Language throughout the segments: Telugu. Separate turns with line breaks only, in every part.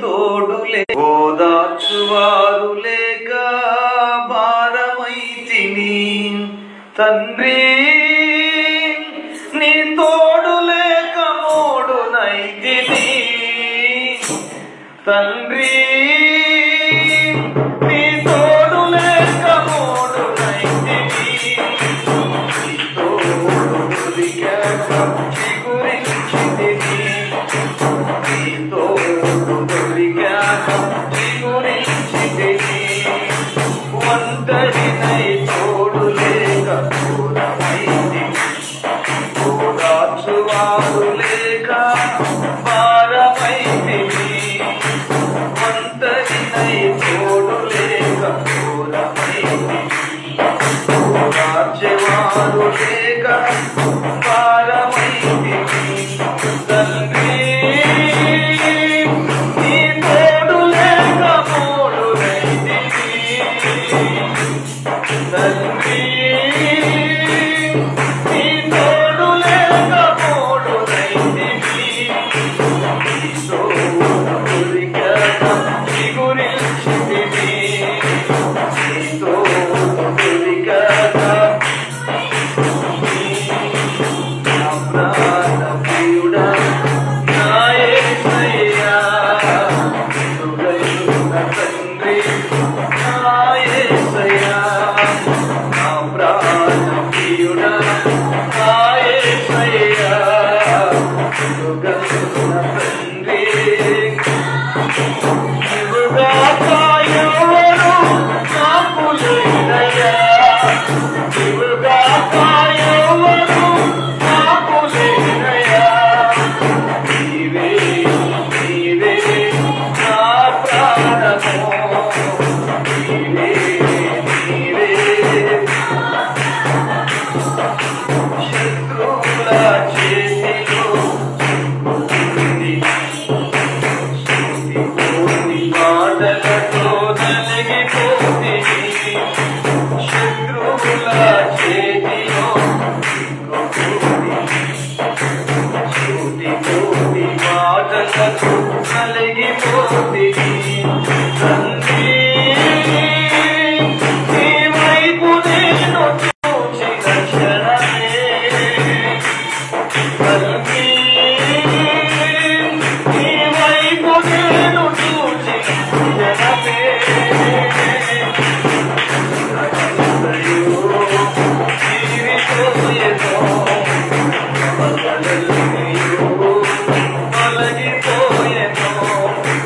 తోడులే ఓదార్చువారు లేక భారమైతిని తండ్రి నీ తోడు లేక మోడునైతిని తండ్రి నీ తోడు లేక మోడునైతిని నీ తోడు దొరికాక చిగురించితిని నీ తోడు దొరికాక చిగురించితిని ఒంటరినై తోడు లేక దూరమైతిని ఓదార్చువారు లేక భారమైతిని ఒంటరినై తోడు లేక దూరమైతిని ఓదార్చేవారు లేక భారమైతిని తండ్రి నీ తోడు లేక మోడునైతిని తండ్రి నీ తోడు లేక మోడునైతిని నీ తోడు దొరికాక చిగురించితిని నీ తోడు దొరికాక నా ప్రాణ ప్రియుడా నా యేసయ్యా యుగయుగ తండ్రి నా యేసయ్యా నా ప్రాణ ప్రియుడా నా యేసయ్యా యుగయుగ తండ్రి నీవుగాక ఎవరు నాకు లేరయ్యా నీవుగాక ఎవరు నాకు లేరయ్యా నీవే నీవే నా ప్రాణము నీవే నీవే శత్రువుల చేతిలో చిక్కుకుంది స్తుతిపోని మాటలతో నలిగిపోతిని శత్రువుల చేతిలో చిక్కుకుంది స్తుతిపోని మాటలతో నలిగిపోతిని తండ్రి నీ వైపు నేను చూచిన క్షణమే తండ్రి నీ వైపు నేను చూచిన క్షణమే తీరిపోయేదో తొలగిపోయేదో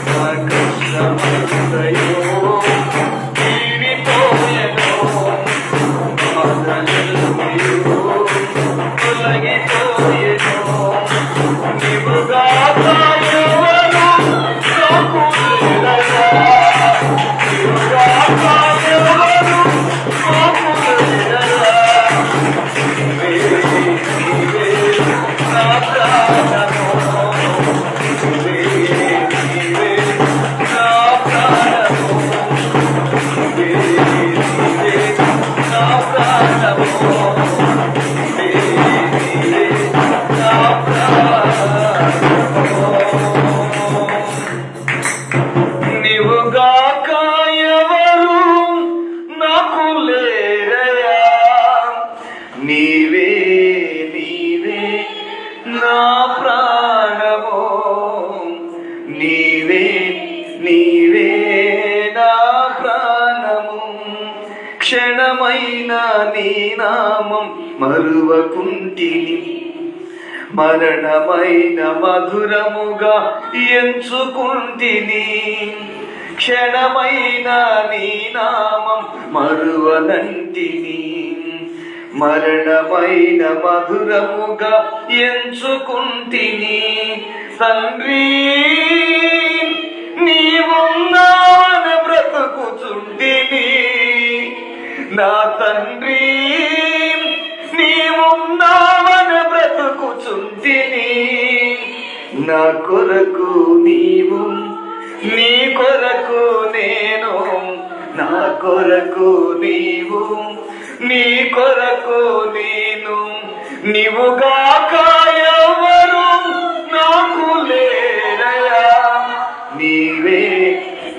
నా కష్టమంతయో తీరిపోయేదో తొలగిపోయేదో నీవుగాక ఎవరు నాకు లేరయ్యా నీవుగాక ఎవరు నాకు లేరయ్యా నీవే నీవే నా ప్రాణము నీవే నీవే నా ప్రాణము నీవే నీవే నా ప్రాణము నీవే నీవే నా ప్రాణము నీవుగాక ఎవరు నాకు లేరయ్యా నీవే నీవే నా ప్రాణము నీవే నీవే నా ప్రాణము క్షణమైన నీ నామం మరువకుంటిని మరణమైన మధురముగా ఎంచుకుంటిని క్షణమైన నీ నామం మరువనంటిని మరణమైన మధురముగా ఎంచుకుంటిని తండ్రి నీవున్నావన బ్రతుకుచుంటిని నా తండ్రి నీవున్నావన బ్రతుకుచుంటిని నా కొరకు నీవు నీ కొరకు నేను నా కొరకు నీవు నీ కొరకు నేను నీవుగాక ఎవరు నాకు లేరయ్యా నీవే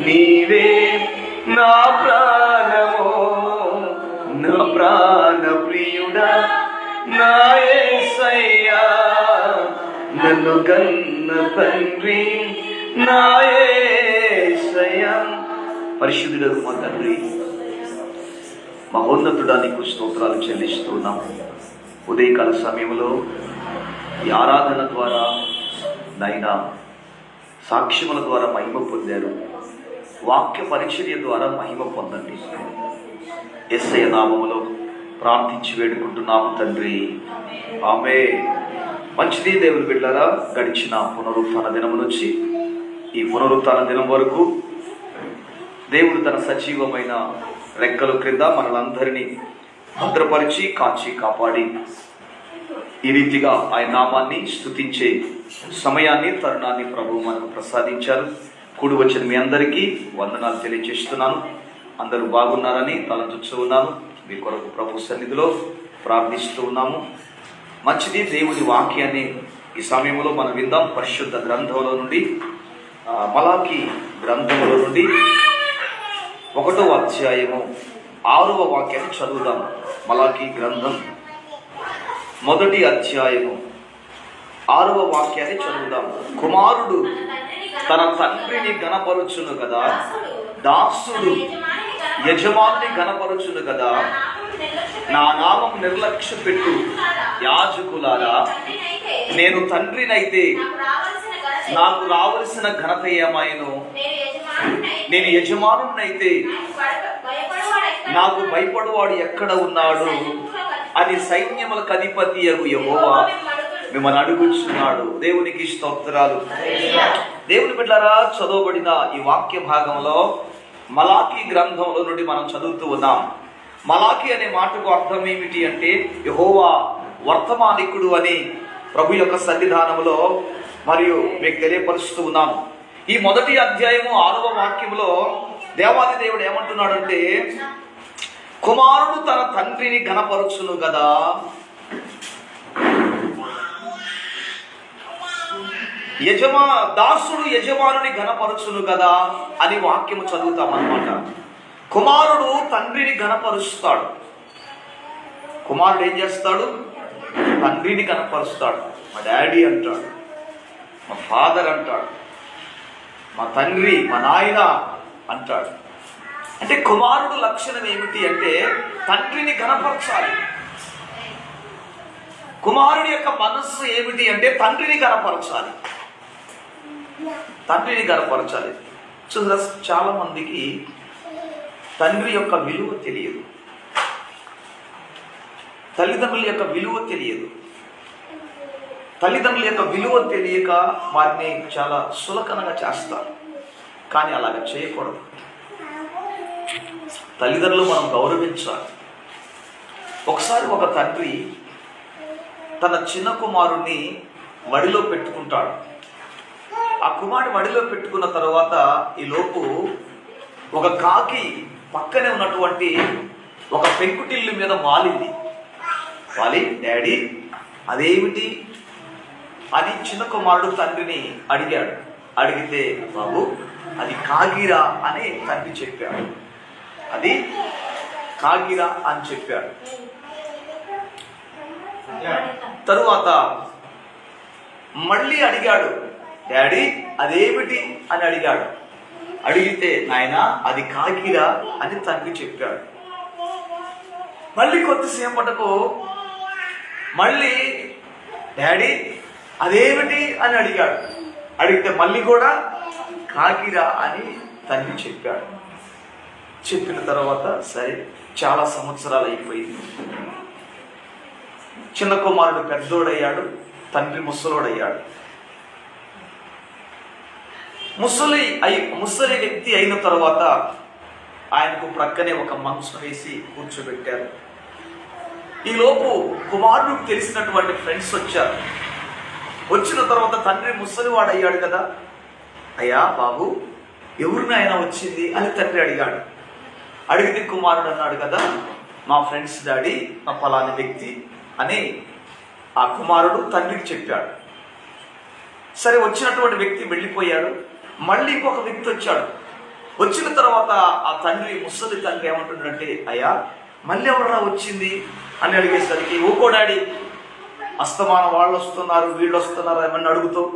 నీవే నా ప్రాణమో, నా ప్రాణ ప్రియుడా నా యేసయ్యా, నన్ను కన్న తండ్రి నా యేసయ్యా. పరిశుద్ధుడు మా తండ్రి, మహోన్నతుడా నీకు స్తోత్రాలు చెల్లిస్తున్నాం. ఉదయకాల సమయంలో ఈ ఆరాధన ద్వారా నైనా సాక్ష్యముల ద్వారా మహిమ పొందారు. వాక్య పరిచర్య ద్వారా మహిమ పొందండి. యేసయ్య నామములో ప్రార్థించి వేడుకుంటున్నాము తండ్రి, ఆమేన్. మంచిది దేవుని బిడ్డలారా, గడిచిన పునరుత్థాన దినము నుంచి ఈ పునరుత్థాన దినం వరకు దేవుడు తన సజీవమైన రెక్కల క్రింద మనలందరినీ భద్రపరిచి కాచి కాపాడి ఈ రీతిగా ఆయన నామాన్ని స్తుతించే సమయాన్ని, తరుణాన్ని ప్రభువు మనకు ప్రసాదించారు. కూడి వచ్చిన మీ అందరికీ వందనాలు తెలియజేస్తున్నాను. అందరూ బాగున్నారని తలంచుతూ ఉన్నాను. మీ కొరకు ప్రభు సన్నిధిలో ప్రార్థిస్తూ ఉన్నాము. మంచిది, దేవుని వాక్యాన్ని ఈ సమయంలో మనం విందాం. పరిశుద్ధ గ్రంథంలో నుండి మలాకి గ్రంథంలో నుండి 1వ అధ్యాయము 6వ వాక్యాన్ని చదువుదాం. మలాకి గ్రంథం 1వ అధ్యాయము 6వ వాక్యాన్ని చదువుదాం. కుమారుడు తన తండ్రిని గణపరుచును కదా, దాసుడు యజమానుని గణపరుచును కదా. నా నామం నిర్లక్ష్య పెట్టు యాజకులారా, నేను తండ్రినైతే నాకు రావలసిన ఘనత ఏమైను, నేను యజమానునైతే నాకు భయపడువాడు ఎక్కడ ఉన్నాడు అని సైన్యములకు అధిపతి యెహోవా మిమ్మల్ని అడుగుచున్నాడు. దేవునికి స్తోత్రాలు. దేవుని బిడ్డలారా, చదవబడిన ఈ వాక్య భాగంలో మలాకి గ్రంథంలో నుండి మనం చదువుతూ ఉన్నాం. మలాకి అనే మాటకు అర్థం ఏమిటి అంటే యెహోవా వర్తమానికుడు అని ప్రభు యొక్క సన్నిధానంలో మరియు మీకు తెలియపరుస్తూ ఉన్నాం. ఈ 1వ అధ్యాయము 6వ వాక్యంలో దేవాది దేవుడు ఏమంటున్నాడంటే, కుమారుడు తన తండ్రిని ఘనపరుచును కదా, దాసుడు యజమానుని ఘనపరుచును కదా అని వాక్యము చదువుతాం అన్నమాట. కుమారుడు తండ్రిని ఘనపరుస్తాడు. కుమారుడు ఏం చేస్తాడు? తండ్రిని ఘనపరుస్తాడు. మా డాడీ అంటాడు, మా ఫాదర్ అంటాడు, మా తండ్రి, మా నాయన అంటాడు. అంటే కుమారుడు లక్షణం ఏమిటి అంటే తండ్రిని ఘనపరచాలి. కుమారుడి యొక్క మనస్సు ఏమిటి అంటే తండ్రిని ఘనపరచాలి, తండ్రిని ఘనపరచాలి. చూసారా, చాలా మందికి తండ్రి యొక్క విలువ తెలియదు, తల్లిదండ్రుల యొక్క విలువ తెలియదు. తల్లిదండ్రుల యొక్క విలువ తెలియక వారిని చాలా సులకనగా చేస్తారు. కానీ అలాగ చేయకూడదు. తల్లిదండ్రులు మనం గౌరవించాలి. ఒకసారి ఒక తండ్రి తన చిన్న కుమారుణ్ణి వడిలో పెట్టుకుంటాడు. ఆ కుమారుడు వడిలో పెట్టుకున్న తర్వాత ఈలోపు ఒక కాకి పక్కనే ఉన్నటువంటి ఒక పెంకుటిల్లు మీద వాలింది. వాలి, డాడీ అదేమిటి అని చిన్న కుమారుడు తండ్రిని అడిగాడు. అడిగితే, బాబు అది కాగిరా అని తండ్రి చెప్పాడు. అది కాగిరా అని చెప్పాడు. తరువాత మళ్ళీ అడిగాడు, డాడీ అదేమిటి అని అడిగాడు. అడిగితే, నాయన అది కాగిరా అని తండ్రి చెప్పాడు. మళ్ళీ కొద్దిసేపటకు మళ్ళీ డాడీ అదేమిటి అని అడిగాడు. అడిగితే మళ్ళీ కూడా కాకిరా అని తండ్రి చెప్పాడు. చెప్పిన తర్వాత సరే, చాలా సంవత్సరాలు అయిపోయింది. చిన్న కుమారుడు పెద్దోడయ్యాడు, తండ్రి ముసలోడయ్యాడు. ముసలి వ్యక్తి అయిన తర్వాత ఆయనకు ప్రక్కనే ఒక మంచం వేసి కూర్చోబెట్టారు. ఈలోపు కుమారుడికి తెలిసినటువంటి ఫ్రెండ్స్ వచ్చారు. వచ్చిన తర్వాత తండ్రి ముసలివాడు అయ్యాడు కదా, అయ్యా బాబు ఎవరిని ఆయన వచ్చింది అని తండ్రి అడిగాడు. అడిగితే కుమారుడు అన్నాడు కదా, మా ఫ్రెండ్స్ డాడీ మా ఫలాని వ్యక్తి అని ఆ కుమారుడు తండ్రికి చెప్పాడు. సరే, వచ్చినటువంటి వ్యక్తి వెళ్ళిపోయాడు. మళ్ళీ ఇంకొక వ్యక్తి వచ్చాడు. వచ్చిన తర్వాత ఆ తండ్రి, ముసలి తండ్రి ఏమంటున్నాడంటే, అయ్యా మళ్ళీ ఎవడరా వచ్చింది అని అడిగేసరికి, ఊకో డాడీ, అస్తమానం వాళ్ళు వస్తున్నారు వీళ్ళు వస్తున్నారు ఏమన్నా అడుగుతావు?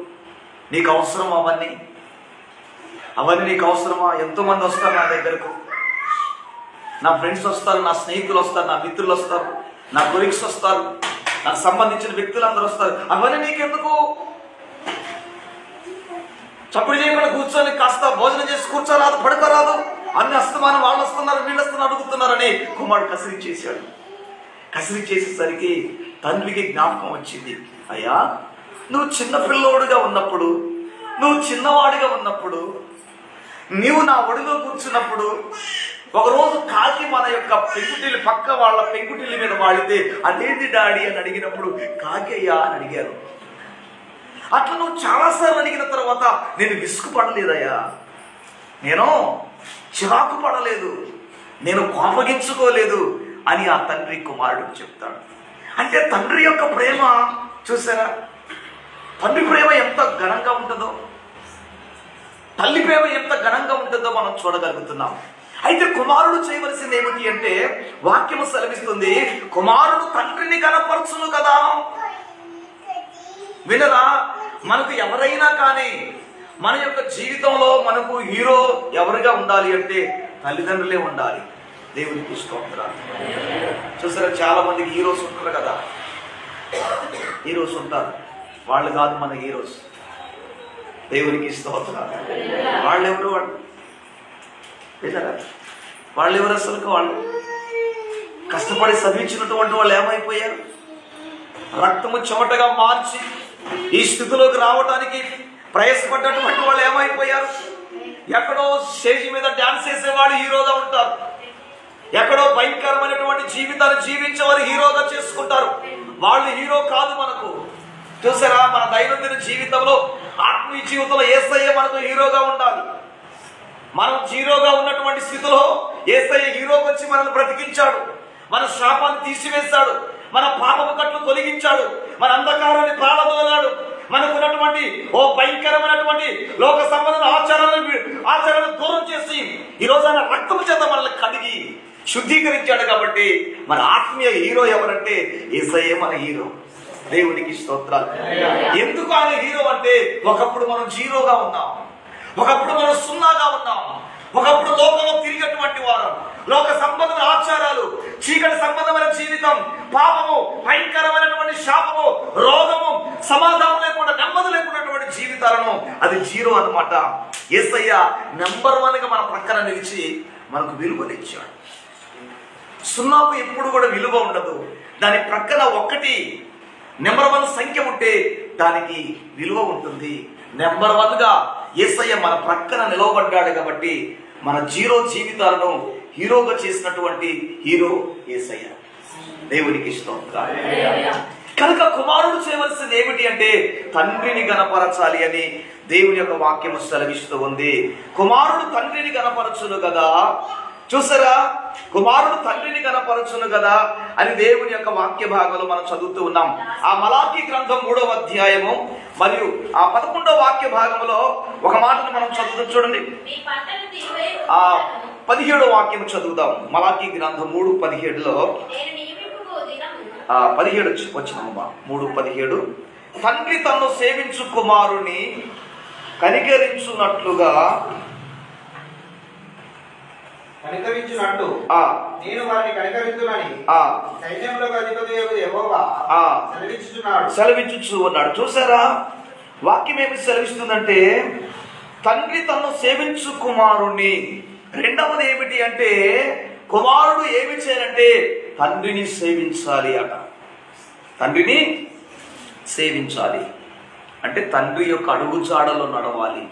నీకు అవసరమా అవన్నీ నీకు అవసరమా? ఎంతోమంది వస్తారు నా దగ్గరకు, నా ఫ్రెండ్స్ వస్తారు, నా స్నేహితులు వస్తారు, నా మిత్రులు వస్తారు, నా కొలీగ్స్ వస్తారు, నాకు సంబంధించిన వ్యక్తులు అందరూ వస్తారు, అవన్నీ నీకెందుకు? చప్పుడు చేయకుండా కూర్చొని కాస్త భోజనం చేసి కూర్చోరాదు, పడుకోరాదు, అన్ని అస్తమానం వాళ్ళు వస్తున్నారు వీళ్ళు వస్తున్నారు అడుగుతున్నారని కుమారుడు కసిరిచేశాడు. కసిరిచేసేసరికి తండ్రికి జ్ఞాపకం వచ్చింది, అయ్యా నువ్వు చిన్న పిల్లోడుగా ఉన్నప్పుడు, నువ్వు చిన్నవాడిగా ఉన్నప్పుడు, నీవు నా ఒడిలో కూర్చున్నప్పుడు ఒకరోజు కాకి మన యొక్క పెంకుటిల్లి పక్క వాళ్ళ పెంకుటిల్లి మీద వాడితే అదేంటి డాడీ అని అడిగినప్పుడు కాకి అయ్యా అని అడిగారు. అట్లా నువ్వు చాలాసార్లు అడిగిన తర్వాత నేను విసుగుపడలేదయ్యా, నేను చిరాకు పడలేదు, నేను కోపగించుకోలేదు అని ఆ తండ్రి కుమారుడికి చెప్తాడు. అంటే తండ్రి యొక్క ప్రేమ చూసారా? తండ్రి ప్రేమ ఎంత ఘనంగా ఉంటుందో, తల్లి ప్రేమ ఎంత ఘనంగా ఉంటుందో మనం చూడగలుగుతున్నాం. అయితే కుమారుడు చేయవలసింది ఏమిటి అంటే, వాక్యము సెలవిస్తుంది, కుమారుడు తండ్రిని కనపరచును కదా. వినరా? మనకు ఎవరైనా కానీ మన యొక్క జీవితంలో మనకు హీరో ఎవరిగా ఉండాలి అంటే తల్లిదండ్రులే ఉండాలి. దేవునికి స్తోత్రాలు. చూసారా, చాలా మందికి హీరోస్ ఉంటారు కదా, హీరోస్ ఉంటారు, వాళ్ళు కాదు మన హీరోస్. దేవునికి స్తోత్రాలు. వాళ్ళెవరు? వాళ్ళెవరు అసలు? వాళ్ళు కష్టపడి చదివించినటువంటి వాళ్ళు ఏమైపోయారు? రక్తము చెమటగా మార్చి ఈ స్థితిలోకి రావడానికి ప్రయాసపడ్డటువంటి వాళ్ళు ఏమైపోయారు? ఎక్కడో స్టేజ్ మీద డాన్స్ చేసేవాడు హీరోగా ఉంటారు, ఎక్కడో భయంకరమైనటువంటి జీవితాన్ని జీవించేవారు హీరోగా చేసుకుంటారు. వాళ్ళు హీరో కాదు మనకు. చూసారా, మన దైనందిన జీవితంలో, ఆత్మీయ జీవితంలో యేసయ్య మనకు హీరోగా ఉండాలి. మనం జీరోగా ఉన్నటువంటి స్థితిలో యేసయ్య హీరోకి వచ్చి మనల్ని బ్రతికించాడు, మన శాపాన్ని తీసివేశాడు, మన పాపము కట్లు తొలగించాడు, మన అంధకారాన్ని పారదోలాడు, మనకున్నటువంటి ఓ భయంకరమైనటువంటి లోక సంబంధ ఆచారాలను దూరం చేసి ఈ రోజు ఆయన రక్తము చేత మనల్ని కడిగి శుద్ధీకరించాడు. కాబట్టి మన ఆత్మీయ హీరో ఎవరంటే యేసయ్యే మన హీరో. దేవునికి స్తోత్రాలు. ఎందుకు ఆయన హీరో అంటే, ఒకప్పుడు మనం జీరోగా ఉన్నాం, ఒకప్పుడు మనం సున్నాగా ఉన్నాం, ఒకప్పుడు లోకంలో తిరిగేటువంటి వారు, లోక సంబంధమైన ఆచారాలు, చీకటి సంబంధమైన జీవితం, పాపము, భయంకరమైనటువంటి శాపము, రోగము, సమాధానం లేకుండా నెమ్మది లేకున్నటువంటి జీవితాలను, అది జీరో అన్నమాట. యేసయ్య నెంబర్ 1గా మన ప్రక్కన నిలిచి మనకు విలువనిచ్చాడు. సున్నాకు ఎప్పుడు కూడా విలువ ఉండదు, దాని ప్రక్కన 1 నెంబర్ 1 సంఖ్య ఉంటే దానికి విలువ ఉంటుంది. నెంబర్ 1గా యేసయ్య మన ప్రక్కన నిలవబడ్డాడు కాబట్టి మన జీరో జీవితాలను హీరోగా చేసినటువంటి హీరో యేసయ్య. దేవునికి స్తోత్రాలు. కనుక కుమారుడు చేయవలసింది ఏమిటి అంటే తండ్రిని గణపరచాలి అని దేవుని యొక్క వాక్యము సెలవిస్తూ ఉంది. కుమారుడు తండ్రిని గణపరచును కదా. చూసారా, కుమారుడు తండ్రిని గణపరచును కదా అని దేవుని యొక్క వాక్య భాగంలో మనం చదువుతూ ఉన్నాం. ఆ మలాకీ గ్రంథం 3వ అధ్యాయము మరియు ఆ 11వ వాక్య భాగంలో ఒక మాటను మనం చదువుతూ చూడండి. ఆ 17వ వాక్యం చదువుదాం. మలాకీ గ్రంథం 3:17లో 17 వచ్చినమ్మా. 3:17 తండ్రి తన్ను సేవించు కుమారుని కనికరించున్నట్లుగా
కనికరించునట్టు నేను వారిని కనికరించునని సైన్యములకు అధిపతి యెహోవా
సెలవించుచు ఉన్నాడు. చూసారా, వాక్యం ఏమి సెలవిస్తుందంటే తండ్రి తన్ను సేవించు కుమారుణ్ణి. రెండవది ఏమిటి అంటే కుమారుడు ఏమి చేయాలంటే తండ్రిని సేవించాలి అట. తండ్రిని సేవించాలి అంటే తండ్రి యొక్క అడుగుజాడలో నడవాలి,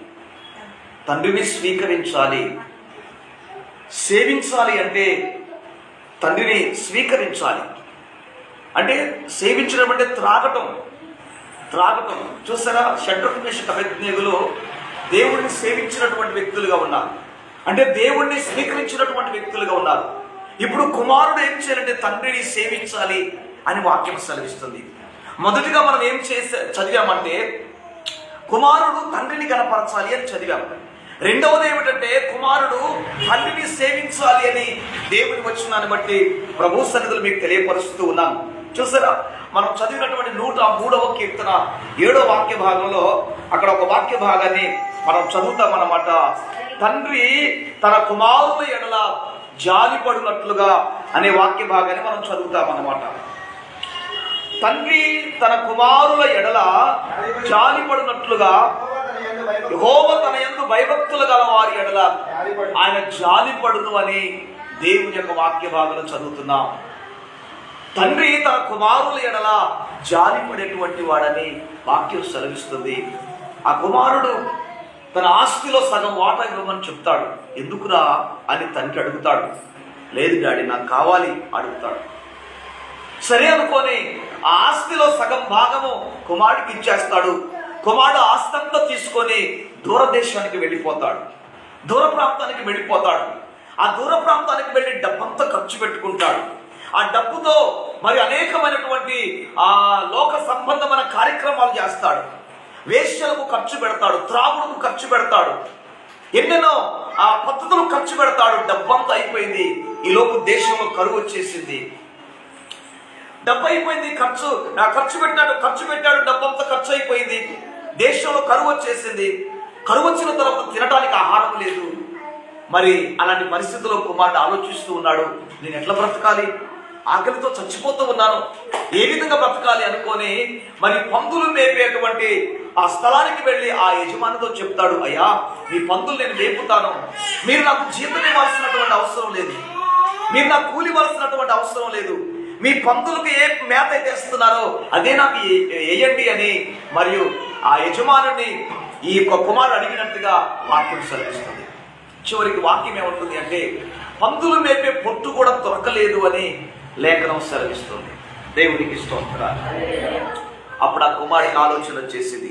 తండ్రిని స్వీకరించాలి. సేవించాలి అంటే తండ్రిని స్వీకరించాలి. అంటే సేవించడం అంటే త్రాగటం. చూసారా, షడ్రక్ మేషక్ అబేద్నెగోలు దేవుణ్ణి సేవించినటువంటి వ్యక్తులుగా ఉన్నారు, అంటే దేవుణ్ణి స్వీకరించినటువంటి వ్యక్తులుగా ఉన్నారు. ఇప్పుడు కుమారుడు ఏం చేయాలంటే తండ్రిని సేవించాలి అని వాక్యం సెలవిస్తుంది. మొదటిగా మనం ఏం చదివామంటే కుమారుడు తండ్రిని కనపరచాలి అని చదివాము. రెండవది ఏమిటంటే కుమారుడు తండ్రిని సేవించాలి అని దేవుని వచనాన్ని బట్టి ప్రభు సన్నిధులు మీకు తెలియపరుస్తూ ఉన్నాను. చూసారా, మనం చదివినటువంటి 103వ కీర్తన 7వ వాక్య భాగంలో అక్కడ ఒక వాక్య భాగాన్ని మనం చదువుతాం అన్నమాట. తండ్రి తన కుమారుల ఎడల జాలిపడినట్లుగా అనే వాక్య భాగాన్ని మనం చదువుతాం అన్నమాట. తండ్రి తన కుమారుల ఎడల జాలిపడినట్లుగా యెహోవా తన యందు భయభక్తులు గల వారి ఎడల ఆయన జాలిపడును అని దేవుని యొక్క వాక్య భాగంలో చదువుతున్నాం. తండ్రి తన కుమారుల ఎడల జాలిపడేటువంటి వాడని వాక్యం సెలవిస్తుంది. ఆ కుమారుడు తన ఆస్తిలో సగం వాటా ఇవ్వమని చెప్తాడు. ఎందుకురా అని తండ్రి అడుగుతాడు. లేదు డాడీ నాకు కావాలి అడుగుతాడు. సరే అనుకొని ఆ ఆస్తిలో సగం భాగము కుమారుడికి ఇచ్చేస్తాడు. కుమారుడు ఆస్తంతా తీసుకొని దూరదేశానికి వెళ్ళిపోతాడు, దూర ప్రాంతానికి వెళ్ళిపోతాడు. ఆ దూర ప్రాంతానికి వెళ్ళి డబ్బంతా ఖర్చు పెట్టుకుంటాడు. ఆ డబ్బుతో మరి అనేకమైనటువంటి ఆ లోక సంబంధమైన కార్యక్రమాలు చేస్తాడు. వేశ్యలకు ఖర్చు పెడతాడు, త్రాగుడుకు ఖర్చు పెడతాడు, ఎన్నెన్నో ఆ పద్ధతులు ఖర్చు పెడతాడు. డబ్బంతా అయిపోయింది. ఈలోపు దేశంలో కరువు వచ్చేసింది. డబ్బు అయిపోయింది, ఖర్చు పెట్టాడు, డబ్బంతా ఖర్చు అయిపోయింది. దేశంలో కరువు వచ్చేసింది. కరువు వచ్చిన తర్వాత తినడానికి ఆహారం లేదు. మరి అలాంటి పరిస్థితుల్లో కుమారుడు ఆలోచిస్తూ ఉన్నాడు, నేను ఎట్లా బ్రతకాలి, ఆకలితో చచ్చిపోతూ ఉన్నాను, ఏ విధంగా బ్రతకాలి అనుకొని మరి పందులు మేపేటువంటి ఆ స్థలానికి వెళ్ళి ఆ యజమానితో చెప్తాడు, అయ్యా మీ పందులు నేను మేపుతాను, మీరు నాకు జీతం ఇవ్వాల్సినటువంటి అవసరం లేదు, మీరు నాకు కూలి ఇవ్వాల్సినటువంటి అవసరం లేదు, మీ పందులకు ఏ మేత అయితే ఇస్తున్నారో అదే నాకు వేయండి అని మరియు ఆ యజమానుని ఈ యొక్క కుమారుడు అడిగినట్టుగా వాక్యం సెలవిస్తుంది. చివరికి వాక్యం ఏముంటుంది అంటే పందులు మేపే పొట్టు కూడా దొరకలేదు అని లేఖనం సెలవిస్తుంది. దేవునికి స్తోత్రాలు. అప్పుడు ఆ కుమారుడికి ఆలోచన వచ్చేసింది.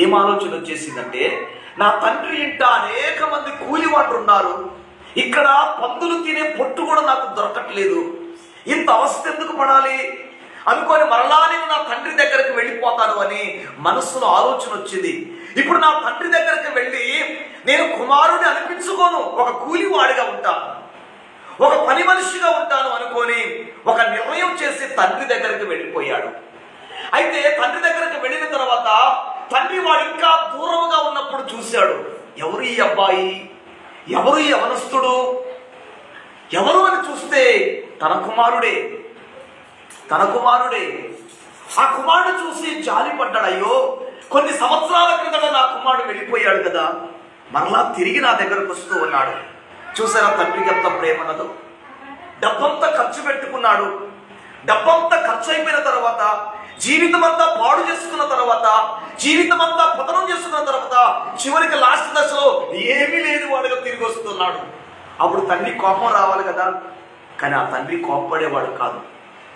ఏం ఆలోచన వచ్చేసిందంటే, నా తండ్రి ఇంట అనేక మంది కూలి వాళ్ళు ఉన్నారు, ఇక్కడ పందులు తినే పొట్టు కూడా నాకు దొరకట్లేదు, ఇంత అవస్థ ఎందుకు పడాలి అనుకొని మరలా నేను నా తండ్రి దగ్గరికి వెళ్ళిపోతాను అని మనస్సులో ఆలోచన వచ్చింది. ఇప్పుడు నా తండ్రి దగ్గరికి వెళ్ళి నేను కుమారుడిని అనిపించుకోను, ఒక కూలివాడిగా ఉంటాను, ఒక పని మనిషిగా ఉంటాను అనుకొని ఒక నిర్ణయం చేసి తండ్రి దగ్గరికి వెళ్ళిపోయాడు. అయితే తండ్రి దగ్గరికి వెళ్ళిన తర్వాత తండ్రి వాడు ఇంకా దూరంగా ఉన్నప్పుడు చూశాడు, ఎవరు ఈ అబ్బాయి, ఎవరు ఈ యవనస్తుడు, ఎవరు అని చూస్తే తన కుమారుడే. ఆ కుమారుడు చూసి జాలి పడ్డాడు. అయ్యో, కొన్ని సంవత్సరాల క్రితం నా కుమారుడు వెళ్ళిపోయాడు కదా, మరలా తిరిగి నా దగ్గరకు వస్తూ ఉన్నాడు. చూసారా తండ్రికి ఎంత ప్రేమనదో. డబ్బంతా ఖర్చు పెట్టుకున్నాడు. డబ్బంతా ఖర్చు అయిపోయిన తర్వాత, జీవితం అంతా పాడు చేసుకున్న తర్వాత, జీవితం అంతా పతనం చేసుకున్న తర్వాత చివరికి లాస్ట్ దశలో ఏమీ లేదు వాడుగా తిరిగి వస్తున్నాడు. అప్పుడు తండ్రి కోపం రావాలి కదా, కానీ ఆ తండ్రి కోపపడేవాడు కాదు.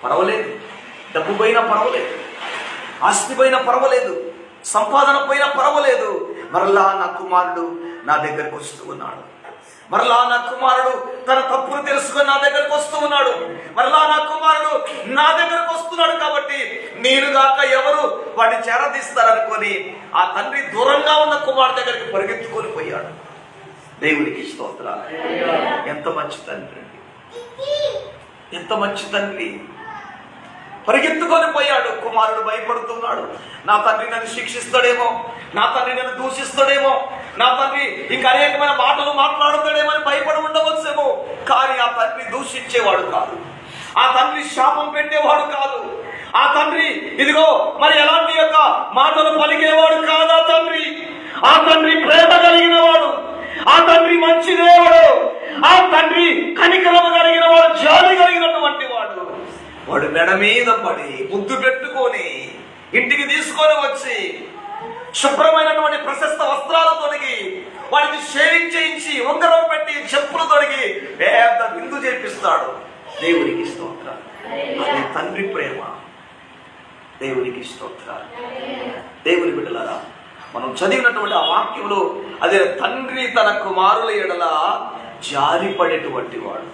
పర్వాలేదు, డబ్బు పోయినా పర్వాలేదు, ఆస్తి పోయినా పర్వాలేదు, సంపాదన పోయినా పర్వాలేదు, మరలా నా కుమారుడు నా దగ్గరకు వస్తూ ఉన్నాడు, మరలా నా కుమారుడు తన తప్పును తెలుసుకొని నా దగ్గరకు వస్తూ ఉన్నాడు, మరలా నా కుమారుడు నా దగ్గరకు వస్తున్నాడు కాబట్టి నేను గాక ఎవరు వాడిని చేరదీస్తారనుకొని ఆ తండ్రి దూరంగా ఉన్న కుమారుడు దగ్గరికి పరిగెత్తుకొని పోయాడు. దేవునికి స్తోత్రాలు. ఎంత మంచి తండ్రి, ఎంత మంచి తండ్రి. పరిగెత్తుకొని పోయాడు. కుమారుడు భయపడుతున్నాడు, నా తండ్రి నన్ను శిక్షిస్తాడేమో, నా తండ్రి నన్ను దూషిస్తాడేమో, నా తండ్రి ఇంకా అనేకమైన మాటలు మాట్లాడుతాడేమో అని భయపడి ఉండవచ్చేమో. కానీ ఆ తండ్రి దూషించేవాడు కాదు, ఆ తండ్రి శాపం పెట్టేవాడు కాదు, ఆ తండ్రి ఇదిగో మరి ఎలాంటి యొక్క మాటలు పలికేవాడు కాదు. ఆ తండ్రి ప్రేమ కలిగిన వాడు, ఆ తండ్రి మంచి దేవుడు, ఆ తండ్రి కనికరమ కలిగిన వాడు, జాలి కలిగినటువంటి వాడు. వాడు మెడ మీద పడి ముద్దు పెట్టుకొని ఇంటికి తీసుకొని వచ్చి శుభ్రమైనటువంటి ప్రశస్త వస్త్రాలు తొడిగి వాడికి షేవింగ్ చేయించి ఉంగరం పెట్టి చెప్పులు తొడిగి పెద్ద విందు చేపిస్తాడు. దేవునికి స్తోత్రాలు. అదే తండ్రి ప్రేమ. దేవునికి స్తోత్రాలు. దేవుని బిడ్డలారా, మనం చదివినటువంటి ఆ వాక్యంలో అదే తండ్రి తన కుమారుల ఎడల జారిపడేటువంటి వాడు.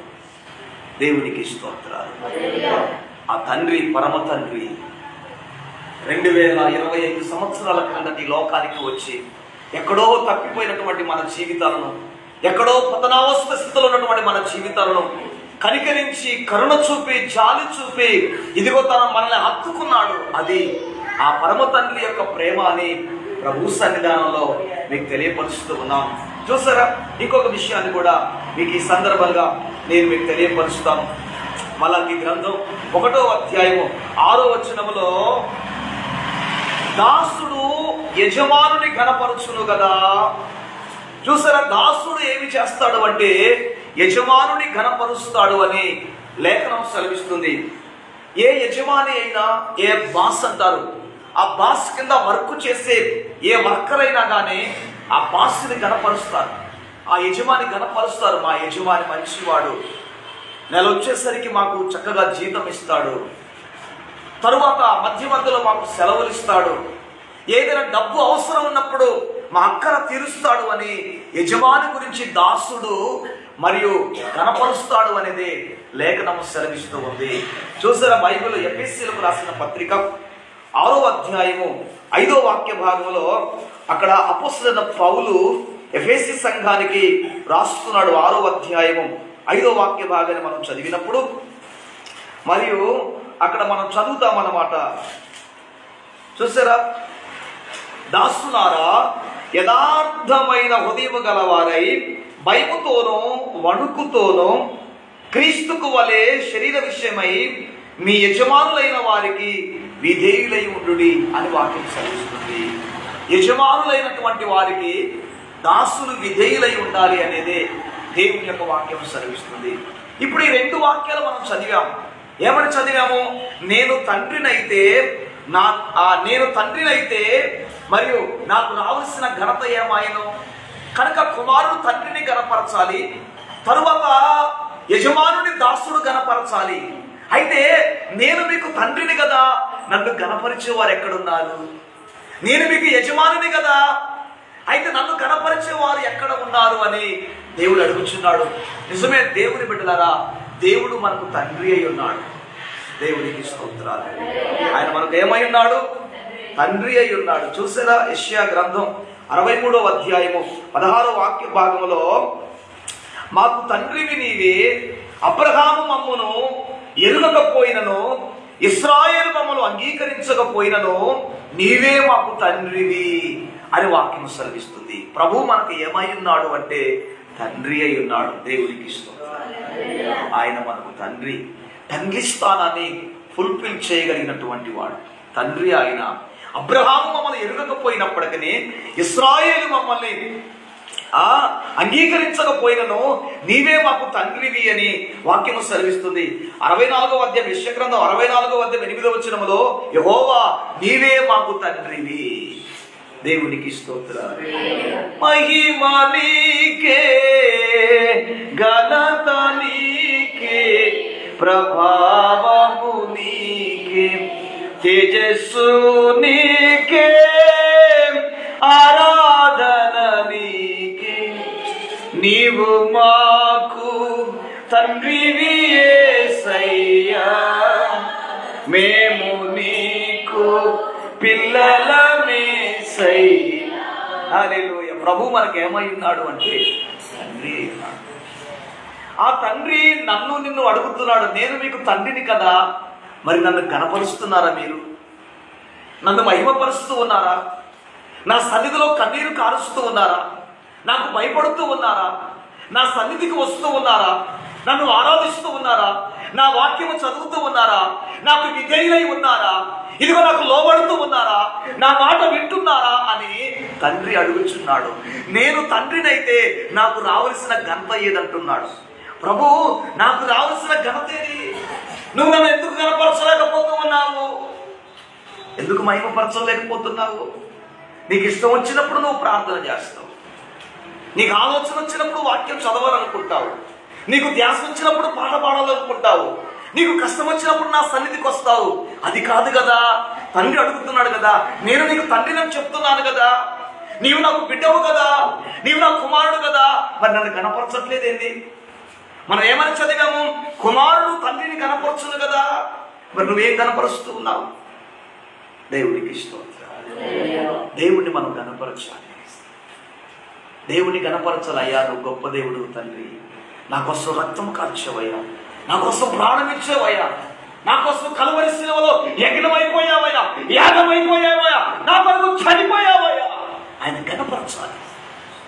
దేవునికి స్తోత్రాలు. ఆ తండ్రి పరమ తండ్రి, 2025 సంవత్సరాల క్రిందటి ఈ లోకానికి వచ్చి ఎక్కడో తప్పిపోయినటువంటి మన జీవితాలను, ఎక్కడో పతనావస్థ స్థితిలో ఉన్నటువంటి మన జీవితాలను కనికరించి, కరుణ చూపి, జాలి చూపి ఇదిగో తన మనల్ని హత్తుకున్నాడు. అది ఆ పరమ తండ్రి యొక్క ప్రేమ అని ప్రభు సన్నిధానంలో మీకు తెలియపరుస్తూ ఉన్నాను. చూసారా, ఇంకొక విషయాన్ని కూడా మీకు ఈ సందర్భంగా నేను మీకు తెలియపరుస్తాను. మలాకి గ్రంథం 1వ అధ్యాయము 6వ వచనములో, దాసుడు యజమానుని ఘనపరచును కదా. చూసారా, దాసుడు ఏమి చేస్తాడు అంటే యజమానుని ఘనపరుస్తాడు అని లేఖనం సెలవిస్తుంది. ఏ యజమాని అయినా, ఏ బాస్ అంటారు, ఆ బాస్ కింద వర్క్ చేసే ఏ వర్కర్ అయినా కానీ ఆ బాస్ని ఘనపరుస్తారు, ఆ యజమాని ఘనపరుస్తారు. మా యజమాని మంచివాడు, నెల వచ్చేసరికి మాకు చక్కగా జీతం ఇస్తాడు, తరువాత మధ్యలో మాకు సెలవులు ఇస్తాడు, ఏదైనా డబ్బు అవసరం ఉన్నప్పుడు మా అక్కర తీరుస్తాడు అని యజమాని గురించి దాసుడు మరియు ఘనపరుస్తాడు అనేది లేఖనము సెలవిస్తూ ఉంది. చూసారా, బైబిల్ ఎఫెసీయులకు రాసిన పత్రిక 6వ అధ్యాయము 5వ వాక్య భాగంలో అక్కడ అపోస్తలుడైన పౌలు ఎఫెసీ సంఘానికి రాస్తున్నాడు. 6వ అధ్యాయము 5వ వాక్య భాగాన్ని మనం చదివినప్పుడు మరియు అక్కడ మనం చదువుతామన్నమాట. చూసారా, దాసులారా యథార్థమైన హృదయము గలవారై భయముతోనూ వణుకుతోనూ క్రీస్తుకు వలె శరీర విషయమై మీ యజమానులైన వారికి విధేయులై ఉండుడి అని వాక్యం సెలవిస్తుంది. యజమానులైనటువంటి వారికి దాసులు విధేయులై ఉండాలి అనేది దేవుని యొక్క వాక్యం సెలవిస్తుంది. ఇప్పుడు ఈ 2 వాక్యాలు మనం చదివాము. ఏమని చదివాము? నేను తండ్రినైతే మరియు నాకు రావాల్సిన ఘనత ఏమాయను కనుక కుమారుడు తండ్రిని గణపరచాలి, తరువాత యజమానుని దాసుడు గణపరచాలి. అయితే నేను మీకు తండ్రిని కదా, నన్ను గణపరిచే వారు ఎక్కడున్నారు? నేను మీకు యజమానిని కదా, అయితే నన్ను గణపరిచే వారు ఎక్కడ ఉన్నారు అని దేవుడు అడుగుచున్నాడు. నిజమే దేవుని బిడ్డలారా, దేవుడు మనకు తండ్రి అయి ఉన్నాడు. దేవునికి స్తోత్రాలు. ఆయన మనకు ఏమై ఉన్నాడు? తండ్రి అయి ఉన్నాడు. చూసారా, యెషయా గ్రంథం 63వ అధ్యాయము 16వ వాక్య భాగంలో, మాకు తండ్రివి నీవే, అబ్రహాము మమ్మును ఎరుగకపోయినను, ఇశ్రాయేలు మమ్మను అంగీకరించకపోయినను నీవే మాకు తండ్రివి అని వాక్యం సెలవిస్తుంది. ప్రభు మనకు ఏమై ఉన్నాడు అంటే తండ్రి అయి ఉన్నాడు. దేవునికి స్తోత్రాలు. ఆయన మనకు తండ్రి స్థానాన్ని ఫుల్ఫిల్ చేయగలిగినటువంటి వాడు తండ్రి. ఆయన అబ్రహాము మమ్మల్ని ఎరుగకపోయినప్పటికీ, ఇశ్రాయేలు మమ్మల్ని అంగీకరించకపోయినను నీవే మాకు తండ్రివి అని వాక్యము సెలవిస్తుంది. 64వ అధ్యాయం యెషయా గ్రంథం 64వ అధ్యాయం 8వ వచనములో, యెహోవా నీవే మాకు తండ్రివి. దేవునికి స్తోత్రాలు. మహిమ నీకే, ఘనత నీకే, ప్రభావము నీకే, తేజస్సు నీకే, ఆరాధన నీకే. నీవు మాకు తండ్రివి యేసయ్యా, మేము నీకు పిల్లలమేసయ్యా. హల్లెలూయా. ప్రభు మనకు ఏమై ఉన్నాడు అంటే తండ్రి అయి ఉన్నాడు. ఆ తండ్రి నన్ను నిన్ను అడుగుతున్నాడు, నేను మీకు తండ్రిని కదా, మరి నన్ను గణపరుస్తున్నారా? మీరు నన్ను మహిమపరుస్తూ ఉన్నారా? నా సన్నిధిలో కన్నీరు కారుస్తూ ఉన్నారా? నాకు భయపడుతూ ఉన్నారా? నా సన్నిధికి వస్తూ ఉన్నారా? నన్ను ఆరాధిస్తూ ఉన్నారా? నా వాక్యము చదువుతూ ఉన్నారా? నాకు విధేయులై ఉన్నారా? ఇదిగో నాకు లోబడుతూ ఉన్నారా? నా మాట వింటున్నారా అని తండ్రి అడుగుచున్నాడు. నేను తండ్రినైతే నాకు రావలసిన ఘనత ఏదంటున్నాడు ప్రభు. నాకు రావలసిన ఘనత ఏది? నువ్వు నన్ను ఎందుకు కనపరచలేకపోతూ ఉన్నావు? ఎందుకు మహిమపరచలేకపోతున్నావు? నీకు ఇష్టం వచ్చినప్పుడు నువ్వు ప్రార్థన చేస్తావు, నీకు ఆలోచన వచ్చినప్పుడు వాక్యం చదవాలనుకుంటావు, నీకు ధ్యాస వచ్చినప్పుడు పాట పాడాలనుకుంటావు, నీకు కష్టం వచ్చినప్పుడు నా సన్నిధికి వస్తావు. అది కాదు కదా. తండ్రి అడుగుతున్నాడు కదా, నేను నీకు తండ్రిని చెప్తున్నాను కదా, నీవు నాకు బిడ్డవు కదా, నీవు నా కుమారుడు కదా, మరి నన్ను కనపరచట్లేదేంది? మనం ఏమని చదివాము? కుమారుడు తండ్రిని కనపరచును కదా, మరి నువ్వేం కనపరుస్తూ ఉన్నావు? దేవునికి స్తోత్రాలు. దేవుణ్ణి మనం గణపరచాలి. దేవుని గణపరచాలి. అయ్యా నువ్వు గొప్ప దేవుడు తండ్రి, నా కోసం రక్తం కార్చవయ్యా, నా కోసం ప్రాణం ఇచ్చేవయ్యా, నా కోసం కలువరి శిలువలో యజ్ఞమైపోయావయ్యా, యాగమైపోయావయ్యా, నా కొరకు చనిపోయావయ్యా. ఆయన గణపరచాలి,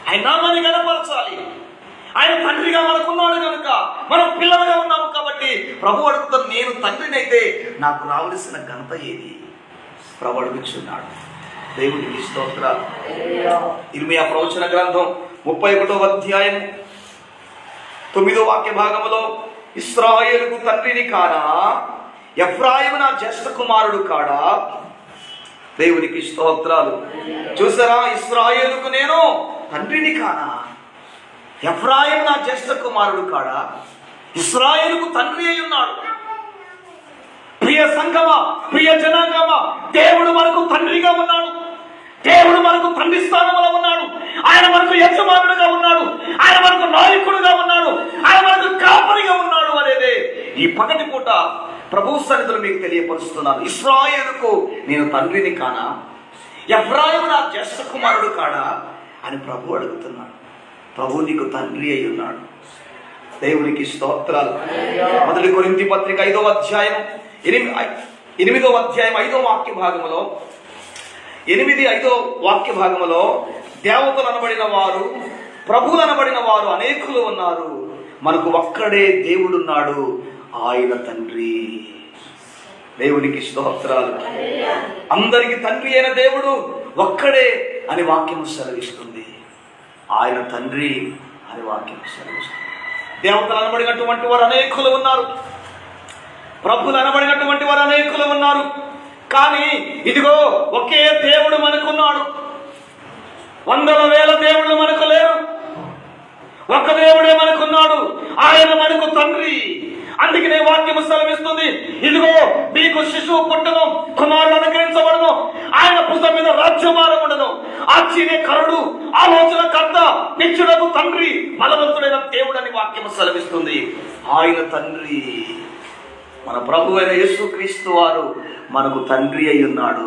ఆయన నామాన్ని గణపరచాలి. ఆయన తండ్రిగా మనకున్నాడు కనుక మనం పిల్లలుగా ఉన్నాము కాబట్టి ప్రభు అడుగుతాడు, నేను తండ్రినైతే నాకు రావలసిన ఘనత ఏది? ప్రభు అడుగుచున్నాడు. దేవునికి స్తోత్రాలు. ఇర్మియా ప్రవచన గ్రంథం 31వ అధ్యాయం 9వ వాక్య భాగములో, ఇశ్రాయేలుకు తండ్రిని కాడా, ఎఫ్రాయిము నా జ్యేష్ఠ కుమారుడు కాడా. దేవునికి స్తోత్రాలు. చూసారా, ఇశ్రాయేలుకు నేను తండ్రిని కానా, ఎఫ్రాయిము నా జ్యేష్ఠ కుమారుడు కాడా. ఇశ్రాయేలుకు తండ్రి అయి ఉన్నాడు. ప్రియ సంఘమా, ప్రియ జనాంగమా, దేవుడు మనకు తండ్రిగా ఉన్నాడు. దేవుడు మనకు తండ్రి స్థానంలో ఉన్నాడు. ఆయన మనకు యజమానుడుగా ఉన్నాడు. ఆయన మనకు నాయకుడుగా ఉన్నాడు. ఆయన మనకు కాపరిగా ఉన్నాడు అనేదే ఈ పగటి పూట ప్రభు సన్నిధిలో మీకు తెలియపరుస్తున్నాను. ఇశ్రాయేలుకు నేను తండ్రిని కానా, ఎఫ్రాయిము నా జ్యేష్ఠ కుమారుడు కాడా అని ప్రభు అడుగుతున్నాడు. ప్రభు నీకు తండ్రి అయి ఉన్నాడు. దేవునికి స్తోత్రాలు. 1 కొరింథీ పత్రిక 5వ అధ్యాయం 8వ అధ్యాయం 5వ వాక్య భాగములో, 8-5 వాక్య భాగములో, దేవతలు అనబడిన వారు, ప్రభువులు అనబడిన వారు అనేకులు ఉన్నారు, మనకు ఒక్కడే దేవుడున్నాడు, ఆయన తండ్రి. దేవునికి స్తోత్రాలు. అందరికి తండ్రి అయిన దేవుడు ఒక్కడే అని వాక్యం సెలవిస్తుంది. ఆయన తండ్రి అని వాక్యం సెలవిస్తుంది. దేవతలు అనబడినటువంటి వారు అనేకులు ఉన్నారు, ప్రభులు అనబడినటువంటి వారు అనేకులు ఉన్నారు. కానీ ఇదిగో ఒకే దేవుడు మనకున్నాడు. 100,000 దేవుళ్ళు మనకు లేరు. ఒక దేవుడే మనకున్నాడు. ఆయన మనకు తండ్రి. అందుకనే వాక్యము సెలవిస్తుంది, ఇదిగో మీకు శిశువు పుట్టను, కుమారుడు అనుగ్రహించబడను, ఆయన భుజం మీద రాజ్యభారం ఉండను, ఆశ్చర్యకరుడు, ఆలోచనకర్త, నిత్యుడకు తండ్రి, బలవంతుడైన దేవుడని వాక్యము సెలవిస్తుంది. ఆయన తండ్రి. మన ప్రభు అయిన యేసుక్రీస్తు వారు మనకు తండ్రి అయి ఉన్నాడు.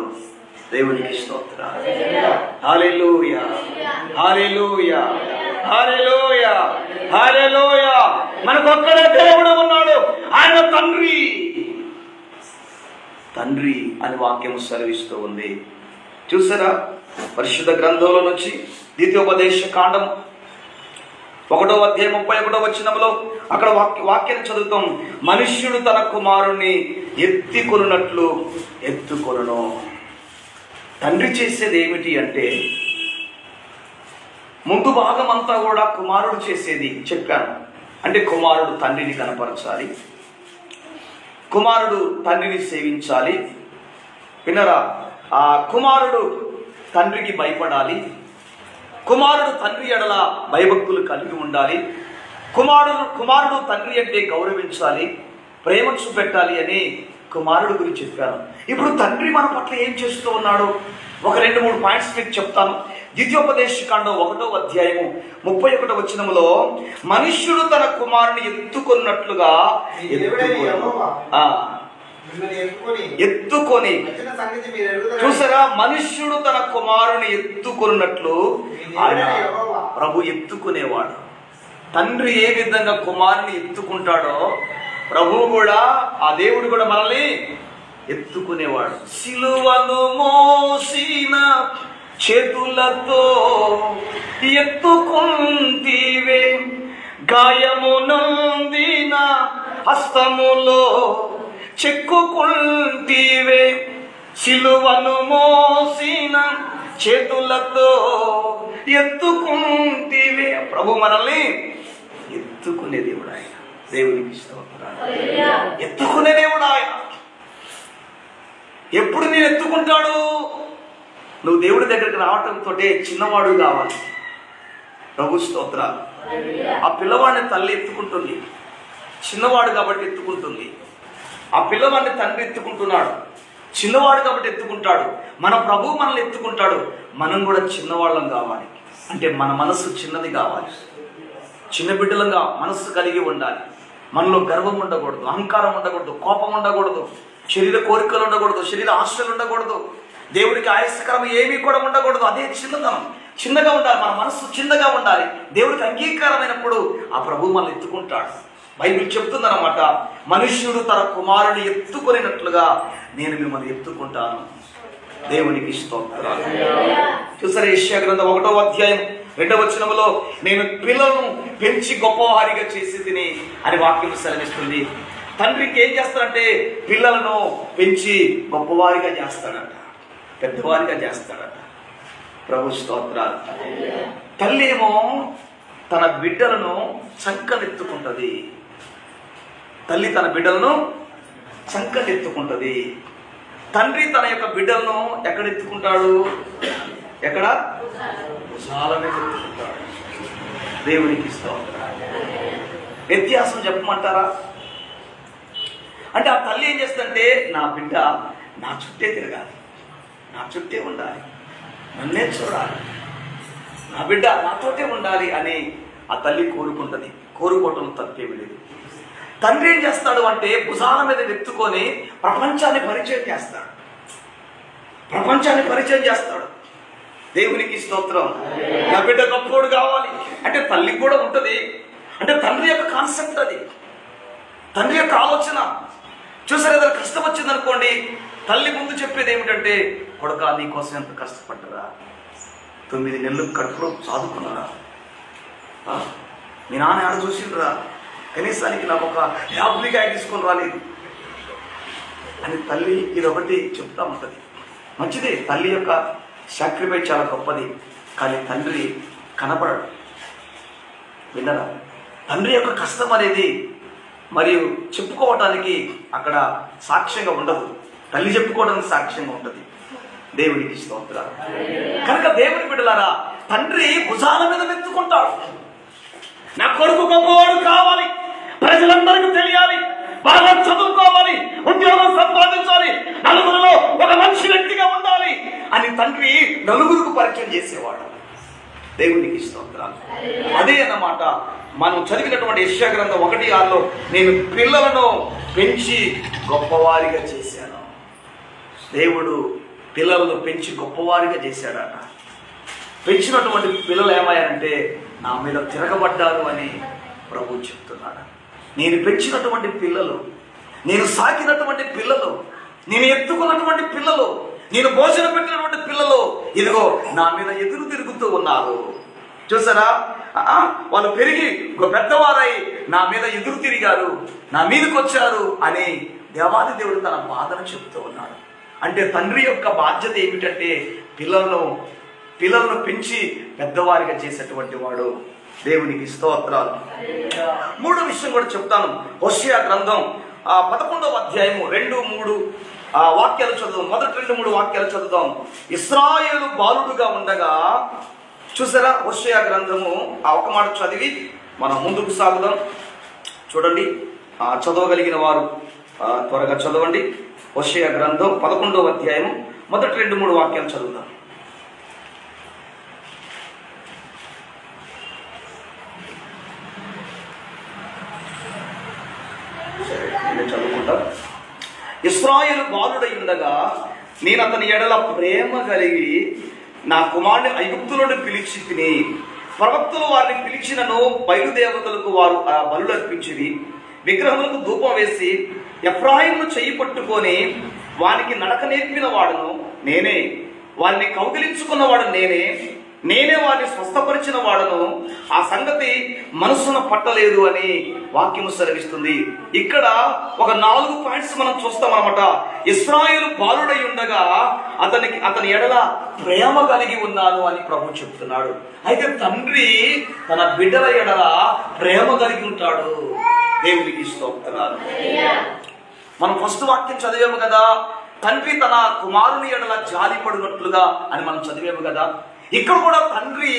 దేవునికి స్తోత్రాలు. హల్లెలూయా, హల్లెలూయా, హల్లెలూయా, హల్లెలూయా. మనకు ఒక్కడే దేవుడు ఉన్నాడు, ఆయన తండ్రి. తండ్రి అని వాక్యం సెలవిస్తూ ఉంది. చూసారా, పరిశుద్ధ గ్రంథంలో నుంచి ద్వితీయోపదేశ కాండం 1వ అధ్యాయం 31వ వచనంలో అక్కడ వాక్యాన్ని చదువుతాం. మనుష్యుడు తన కుమారుణ్ణి ఎత్తుకొనున్నట్లు ఎత్తుకొనును. తండ్రి చేసేది ఏమిటి అంటే, ముందు భాగం అంతా కూడా కుమారుడు చేసేది చెప్పాను. అంటే కుమారుడు తండ్రిని కనపరచాలి, కుమారుడు తండ్రిని సేవించాలి. వినరా, ఆ కుమారుడు తండ్రికి భయపడాలి, కుమారుడు తండ్రి ఎడల భయభక్తులు కలిగి ఉండాలి, కుమారుడు తండ్రి అంటే గౌరవించాలి, ప్రేమ చూపెట్టాలి అని కుమారుడు గురించి చెప్పాను. ఇప్పుడు తండ్రి మన పట్ల ఏం చేస్తూ ఉన్నాడు? ఒక 2-3 పాయింట్స్ మీకు చెప్తాను. ద్వితీయోపదేశ కాండం 1వ అధ్యాయము 31వ వచనములో, మనుష్యుడు తన కుమారుని ఎత్తుకున్నట్లుగా ఎత్తుకొని. చూసారా, మనుష్యుడు తన కుమారుని ఎత్తుకున్నట్లు ఆయన ప్రభు ఎత్తుకునేవాడు. తండ్రి ఏ విధంగా కుమారుని ఎత్తుకుంటాడో ప్రభువు కూడా, ఆ దేవుడు కూడా మనల్ని ఎత్తుకునేవాడు. సిలువను మోసిన చేతులతో ఎత్తుకుంటివే, గాయము నొందిన హస్తములో చెక్కుకుంటివే, సిలువను మోసిన చేతులతో ఎత్తుకుంటివే. ప్రభు మనల్ని ఎత్తుకునే దేవుడు ఆయన. దేవునికి స్తోత్రాలు. ఎత్తుకునే దేవుడు ఆయన. ఎప్పుడు నేను ఎత్తుకుంటాడు? నువ్వు దేవుడి దగ్గరికి రావటంతో చిన్నవాడు కావాలి. ప్రభు స్తోత్రాలు. ఆ పిల్లవాడిని తల్లి ఎత్తుకుంటుంది, చిన్నవాడు కాబట్టి ఎత్తుకుంటుంది. ఆ పిల్లవాడిని తండ్రి ఎత్తుకుంటున్నాడు, చిన్నవాడు కాబట్టి ఎత్తుకుంటాడు. మన ప్రభు మనల్ని ఎత్తుకుంటాడు. మనం కూడా చిన్నవాళ్ళం కావాలి. అంటే మన మనస్సు చిన్నది కావాలి, చిన్న బిడ్డలంగా మనస్సు కలిగి ఉండాలి. మనలో గర్వం ఉండకూడదు, అహంకారం ఉండకూడదు, కోపం ఉండకూడదు, శరీర కోరికలు ఉండకూడదు, శరీర ఆశలు ఉండకూడదు. దేవుడికి ఆయాసకరం ఏమీ కూడా ఉండకూడదు. అదే చిన్నదనం. చిన్నగా ఉండాలి, మన మనస్సు చిన్నగా ఉండాలి. దేవుడికి అంగీకారమైనప్పుడు ఆ ప్రభువు మనల్ని ఎత్తుకుంటాడు. బైబిల్ చెప్తుందన్నమాట, మనుష్యుడు తన కుమారుని ఎత్తుకొనినట్లుగా నేను మిమ్మల్ని ఎత్తుకుంటాను. దేవునికి స్తోత్రాలు. చూసారా, యెషయా గ్రంథం 1వ అధ్యాయం 2వ వచనములో నేను పిల్లలను పెంచి గొప్పవారిగా చేసి తిని అని వాక్యం సెలవిస్తుంది. తండ్రికి ఏం చేస్తాడంటే పిల్లలను పెంచి గొప్పవారిగా చేస్తాడట, పెద్దవారిగా చేస్తాడట. ప్రభు స్తోత్రాలు. తల్లి ఏమో తన బిడ్డలను చంకనెత్తుకుంటది. తల్లి తన బిడ్డలను చంకనెత్తుకుంటది. తండ్రి తన యొక్క బిడ్డలను ఎక్కడ ఎత్తుకుంటాడు? ఎక్కడ? భుజాల మీద ఎత్తుకుంటాడు. దేవునికి స్తోత్రాలు. వ్యత్యాసం చెప్పమంటారా? అంటే ఆ తల్లి ఏం చేస్తుందంటే నా బిడ్డ నా చుట్టే తిరగాలి, నా చుట్టే ఉండాలి, నన్నే చూడాలి, నా బిడ్డ నాతోటే ఉండాలి అని ఆ తల్లి కోరుకుంటుంది. కోరుకోవటం తప్పేమి లేదు. తండ్రి ఏం చేస్తాడు అంటే భుజాల మీద ఎత్తుకొని ప్రపంచాన్ని పరిచయం చేస్తాడు, ప్రపంచాన్ని పరిచయం చేస్తాడు. దేవునికి స్తోత్రం. నా బిడ్డ గొప్పోడు కావాలి అంటే తల్లికి కూడా ఉంటుంది. అంటే తండ్రి యొక్క కాన్సెప్ట్ అది, తండ్రి యొక్క ఆలోచన. చూసారు, ఏదైనా కష్టం వచ్చిందనుకోండి, తల్లి ముందు చెప్పేది ఏమిటంటే కొడుకా నీకోసం ఎంత కష్టపడ్డరా, 9 నెలలు కడుపులో చదువుకున్నారా, మీ నాన్న ఆడ చూసిండ్రా, కనీసానికి నాకు ఒక యాప్లికాయ తీసుకొని రాలేదు అని తల్లి ఇదొకటి చెప్తా ఉంటుంది. మంచిదే, తల్లి యొక్క సాక్రిఫైస్ చాలా గొప్పది. కానీ తండ్రి కనపడడు. విన్నరా? తండ్రి యొక్క కష్టం అనేది మరియు చెప్పుకోవటానికి అక్కడ సాక్ష్యంగా ఉండదు, తల్లి చెప్పుకోవడానికి సాక్ష్యంగా ఉంటుంది. దేవునికి స్తోత్రాలు. కనుక దేవుని బిడ్డలారా, తండ్రి భుజాల మీద ఎత్తుకుంటాడు. నా కొడుకు గొప్పవాడు కావాలి, ప్రజలందరికీ తెలియాలి, బాగా చదువుకోవాలి, ఉద్యోగం సంపాదించాలి, నలుగురిలో ఒక మంచి వ్యక్తిగా ఉండాలి అని తండ్రి నలుగురికి పరిచయం చేసేవాడు. దేవునికి స్తోత్రాలు. అదే అన్నమాట మనం చదివినటువంటి యెషయా గ్రంథం 1:6లో నేను పిల్లలను పెంచి గొప్పవారిగా చేశాను. దేవుడు పిల్లలను పెంచి గొప్పవారిగా చేశాడట. పెంచినటువంటి పిల్లలు ఏమయ్యారంటే నా మీద తిరగబడ్డారు అని ప్రభు చెప్తున్నాడు. నేను పెంచినటువంటి పిల్లలు, నేను సాకినటువంటి పిల్లలు, నేను ఎత్తుకున్నటువంటి పిల్లలు, నేను భోజనం పెట్టినటువంటి పిల్లలు ఇదిగో నా మీద ఎదురు తిరుగుతూ ఉన్నారు. చూసారా, వాళ్ళు పెరిగి పెద్దవారై నా మీద ఎదురు తిరిగారు, నా మీదకి వచ్చారు అని దేవాది దేవుడు తన బాధను చెప్తూ ఉన్నాడు. అంటే తండ్రి యొక్క బాధ్యత ఏమిటంటే పిల్లలను పెంచి పెద్దవారిగా చేసేటువంటి వాడు. దేవునికి స్తోత్రాలు. 3వ విషయం కూడా చెప్తాను. హోషేయ గ్రంథం 11వ అధ్యాయము 2-3 వాక్యాలు చదువుదాం. మొదటి 2-3 వాక్యాలు చదువుదాం. ఇశ్రాయేలు బాలుడుగా ఉండగా, చూసారా, హోషేయ గ్రంథము ఒక మాట చదివి మనం ముందుకు సాగుదాం. చూడండి, చదవగలిగిన వారు త్వరగా చదవండి. హోషేయ గ్రంథం 11వ అధ్యాయం మొదటి 2-3 వాక్యాలు చదువుదాం. చదువుకుంటాం. ఇశ్రాయేలు బాలుడై ఉండగా నేను అతని ఎడల ప్రేమ కలిగి నా కుమారుని ఐగుప్తులను పిలిచి తిని, ప్రవక్తలు వారిని పిలిచినను బయలుదేవతలకు వారు బలులు అర్పించిరి, విగ్రహములకు ధూపం వేసి ఎఫ్రాయిమును చెయ్యి పట్టుకొని వానికి నడక నేర్పిన వాడును నేనే, వారిని కౌగిలించుకున్నవాడు నేనే వారిని స్వస్థపరిచిన వాడును, ఆ సంగతి మనసున పట్టలేదు అని వాక్యము సెలవిస్తుంది. ఇక్కడ ఒక 4 పాయింట్స్ మనం చూస్తామన్నమాట. ఇశ్రాయేలు బాలుడై ఉండగా అతని ఎడల ప్రేమ కలిగి ఉన్నాను అని ప్రభు చెప్తున్నాడు. అయితే తండ్రి తన బిడ్డల ఎడల ప్రేమ కలిగి ఉంటాడు. దేవునికి స్తోత్రాలు. మనం ఫస్ట్ వాక్యం చదివాము కదా, తండ్రి తన కుమారుని ఎడల జాలి పడినట్లుగా అని మనం చదివాము కదా. ఇక్కడ కూడా తండ్రి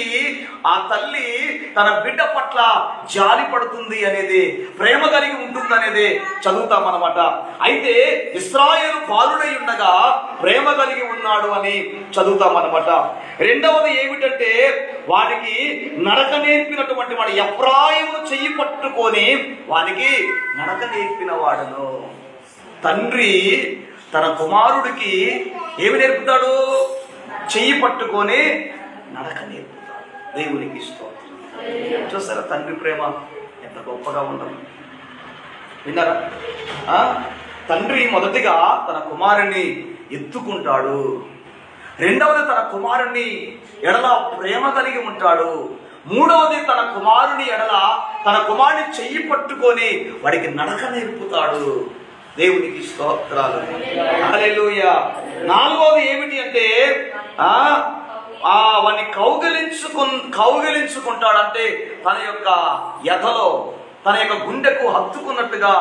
ఆ తల్లి తన బిడ్డ పట్ల జాలి పడుతుంది అనేది, ప్రేమ కలిగి ఉంటుంది అనేది చదువుతామన్నమాట. అయితే ఇశ్రాయేలు బాలుడై ఉండగా ప్రేమ కలిగి ఉన్నాడు అని చదువుతామన్నమాట. రెండవది ఏమిటంటే వానికి నడక నేర్పినటువంటి వాడు, ఎఫ్రాయిమును చెయ్యి పట్టుకొని వానికి నడక నేర్పిన వాడును. తండ్రి తన కుమారుడికి ఏమి నేర్పుతాడు? చెయ్యి పట్టుకొని నడక నేర్పుతాడు. దేవునికి స్తోత్రం. చూసారా తండ్రి ప్రేమ ఎంత గొప్పగా ఉండదు? విన్నారా? తండ్రి మొదటిగా తన కుమారుణ్ణి ఎత్తుకుంటాడు. రెండవది తన కుమారుణ్ణి ఎడల ప్రేమ కలిగి ఉంటాడు. మూడవది తన కుమారుని ఎడల తన కుమారుని చెయ్యి పట్టుకొని వాడికి నడక నేర్పుతాడు. దేవునికి స్తోత్రాలు. హల్లెలూయా. నాలుగవది ఏమిటి అంటే వాడిని కౌగిలించుకుంటాడంటే తన యొక్క ఎదలో తన యొక్క గుండెకు హత్తుకున్నట్టుగా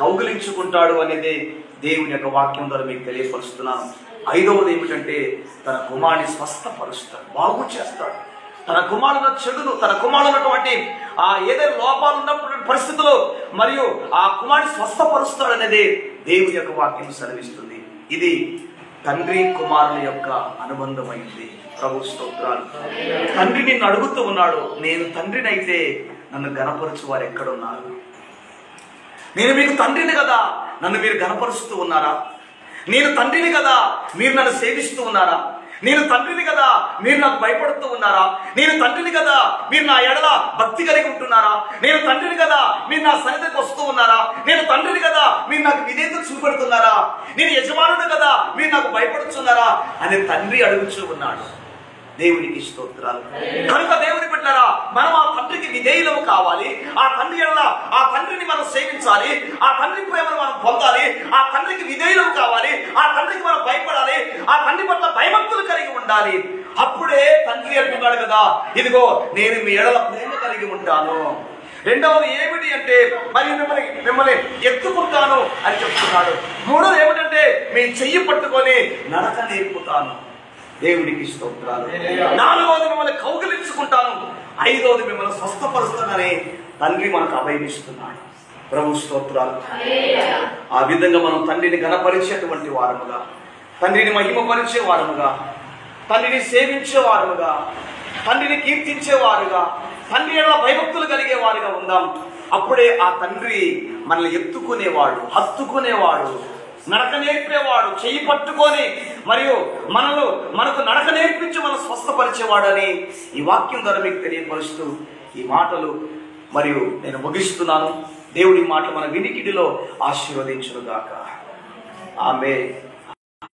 కౌగిలించుకుంటాడు అనేది దేవుని యొక్క వాక్యం ద్వారా మీకు తెలియపరుస్తున్నాను. ఐదవది ఏమిటంటే తన కుమారుని స్వస్థపరుస్తాడు, బాగు చేస్తాడు. తన కుమారుల చెడును, తన కుమారున్నటువంటి ఏదైనా లోపాలు ఉన్నప్పుడు పరిస్థితుల్లో మరియు ఆ కుమారుని స్వస్థపరుస్తాడు అనేది దేవుని యొక్క వాక్యం సెలవిస్తుంది. ఇది తండ్రి కుమారుల యొక్క అనుబంధమైంది. ప్రభు స్తోత్రాలు. తండ్రి నిన్ను అడుగుతూ ఉన్నాడు, నేను తండ్రినైతే నన్ను గణపరచు వారు ఎక్కడున్నారు? నేను మీకు తండ్రిని కదా, నన్ను మీరు గణపరుస్తూ ఉన్నారా? నేను తండ్రిని కదా, మీరు నన్ను సేవిస్తూ ఉన్నారా? నేను తండ్రిని కదా, మీరు నాకు భయపడుతూ ఉన్నారా? నేను తండ్రిని కదా, మీరు నా ఎడల భక్తి కలిగి ఉంటున్నారా? నేను తండ్రిని కదా, మీరు నా సన్నిధికి వస్తూ ఉన్నారా? నేను తండ్రిని కదా, మీరు నాకు విధేయత చూపెడుతున్నారా? నేను యజమానుడు కదా, మీరు నాకు భయపడుతున్నారా అని తండ్రి అడుగుతూ ఉన్నాడు. దేవునికి స్తోత్రాలు. కనుక దేవుని బిడ్డలారా, మనం ఆ తండ్రికి విధేయులము కావాలి. ఆ తండ్రి ఎడల ఆ తండ్రిని మనం సేవించాలి. ఆ తండ్రి ప్రేమను మనం పొందాలి. ఆ తండ్రికి విధేయులము కావాలి. ఆ తండ్రికి మనం భయపడాలి. ఆ తండ్రి పట్ల భయభక్తులు కలిగి ఉండాలి. అప్పుడే తండ్రి అంటున్నాడు కదా, ఇదిగో నేను మీ ఎడల ప్రేమ కలిగి ఉంటాను. రెండవది ఏమిటి అంటే మరి మిమ్మల్ని ఎత్తుకుంటాను అని చెప్తున్నాడు. మూడవది ఏమిటంటే మీ చెయ్యి పట్టుకొని నడక నేర్పుతాను. దేవునికి స్తోత్రాలు. నాలుగవది మిమ్మల్ని కౌగిలించుకుంటాను. ఐదవది మిమ్మల్ని స్వస్థపరుస్తానని తండ్రి మనకు అభయమిస్తున్నాడు. ప్రభు స్తోత్రాలు. ఆ విధంగా మనం తండ్రిని ఘనపరిచేటువంటి వారముగా, తండ్రిని మహిమపరిచే వారముగా, తండ్రిని సేవించే వారముగా, తండ్రిని కీర్తించేవారుగా, తండ్రి ఎడల భయభక్తులు కలిగే వారుగా ఉందాం. అప్పుడే ఆ తండ్రి మనల్ని ఎత్తుకునేవాడు, హత్తుకునేవాడు, నడక నేర్పేవాడు, చెయ్యి పట్టుకొని మరియు మనకు నడక నేర్పించి మనం స్వస్థపరిచేవాడు అని ఈ వాక్యం ద్వారా మీకు తెలియపరుస్తూ ఈ మాటలు మరియు నేను ముగిస్తున్నాను. దేవుడి మాట మన వినికిడిలో ఆశీర్వదించును గాక. ఆమేన్.